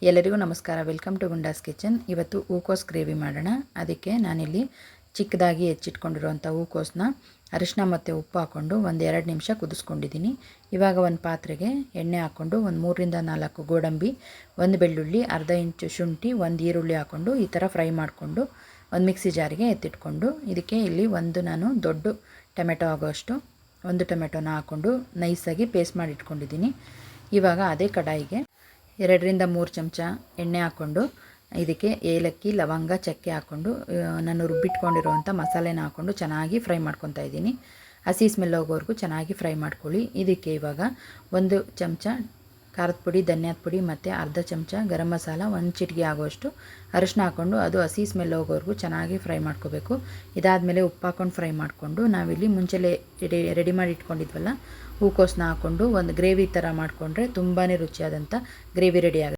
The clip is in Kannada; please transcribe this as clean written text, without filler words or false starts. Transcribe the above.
ಎಲ್ಲರಿಗೂ ನಮಸ್ಕಾರ. Welcome to Gundas kitchen. ಇವತ್ತು ಹೂಕೋಸು ಗ್ರೇವಿ ಮಾಡೋಣ. ಅದಕ್ಕೆ ನಾನಿಲ್ಲಿ ಚಿಕ್ಕದಾಗಿ ಹೆಚ್ಚಿಟ್ಕೊಂಡಿರುವಂಥ ಹೂಕೋಸನ್ನ ಅರಿಶಿನ ಮತ್ತು ಉಪ್ಪು ಹಾಕ್ಕೊಂಡು ಒಂದು 2 ನಿಮಿಷ ಕುದಿಸ್ಕೊಂಡಿದ್ದೀನಿ. ಇವಾಗ ಒಂದು ಪಾತ್ರೆಗೆ ಎಣ್ಣೆ ಹಾಕ್ಕೊಂಡು ಒಂದು 3ರಿಂದ 4 ಗೋಡಂಬಿ, ಒಂದು ಬೆಳ್ಳುಳ್ಳಿ, ಅರ್ಧ ಇಂಚು ಶುಂಠಿ, ಒಂದು ಈರುಳ್ಳಿ ಹಾಕ್ಕೊಂಡು ಈ ಥರ ಫ್ರೈ ಮಾಡಿಕೊಂಡು ಒಂದು ಮಿಕ್ಸಿ ಜಾರಿಗೆ ಎತ್ತಿಟ್ಕೊಂಡು ಇದಕ್ಕೆ ಇಲ್ಲಿ ನಾನು ದೊಡ್ಡ ಟೊಮೆಟೊ ಆಗೋಷ್ಟು ಒಂದು ಟೊಮೆಟೊನ ಹಾಕ್ಕೊಂಡು ನೈಸಾಗಿ ಪೇಸ್ಟ್ ಮಾಡಿ ಇಟ್ಕೊಂಡಿದ್ದೀನಿ. ಇವಾಗ ಅದೇ ಕಡಾಯಿಗೆ 2ರಿಂದ 3 ಚಮಚ ಎಣ್ಣೆ ಹಾಕ್ಕೊಂಡು ಇದಕ್ಕೆ ಏಲಕ್ಕಿ, ಲವಂಗ, ಚಕ್ಕೆ ಹಾಕ್ಕೊಂಡು ನಾನು ರುಬ್ಬಿಟ್ಕೊಂಡಿರುವಂಥ ಮಸಾಲೆನ ಹಾಕ್ಕೊಂಡು ಚೆನ್ನಾಗಿ ಫ್ರೈ ಮಾಡ್ಕೊತಾ ಇದ್ದೀನಿ. ಹಸಿ ಸ್ಮೆಲ್ ಹೋಗೋವರೆಗೂ ಚೆನ್ನಾಗಿ ಫ್ರೈ ಮಾಡ್ಕೊಳ್ಳಿ. ಇದಕ್ಕೆ ಇವಾಗ 1 ಚಮಚ ಖಾರದ ಪುಡಿ, ಧನಿಯಾದ ಪುಡಿ ಮತ್ತು ಅರ್ಧ ಚಮಚ ಗರಂ ಮಸಾಲ, 1 ಚಿಟಿಕೆ ಆಗೋಷ್ಟು ಅರಿಶಿನ ಹಾಕ್ಕೊಂಡು ಅದು ಹಸಿ ಸ್ಮೆಲ್ ಹೋಗೋವರೆಗೂ ಚೆನ್ನಾಗಿ ಫ್ರೈ ಮಾಡ್ಕೋಬೇಕು. ಇದಾದಮೇಲೆ ಉಪ್ಪು ಹಾಕ್ಕೊಂಡು ಫ್ರೈ ಮಾಡಿಕೊಂಡು ನಾವಿಲ್ಲಿ ಮುಂಚೆಲೇ ರೆಡಿ ಮಾಡಿ ಇಟ್ಕೊಂಡಿದ್ವಲ್ಲ ಹೂಕೋಸನ್ನ ಹಾಕ್ಕೊಂಡು ಒಂದು ಗ್ರೇವಿ ಥರ ಮಾಡಿಕೊಂಡ್ರೆ ತುಂಬಾ ರುಚಿಯಾದಂಥ ಗ್ರೇವಿ ರೆಡಿ ಆಗುತ್ತೆ.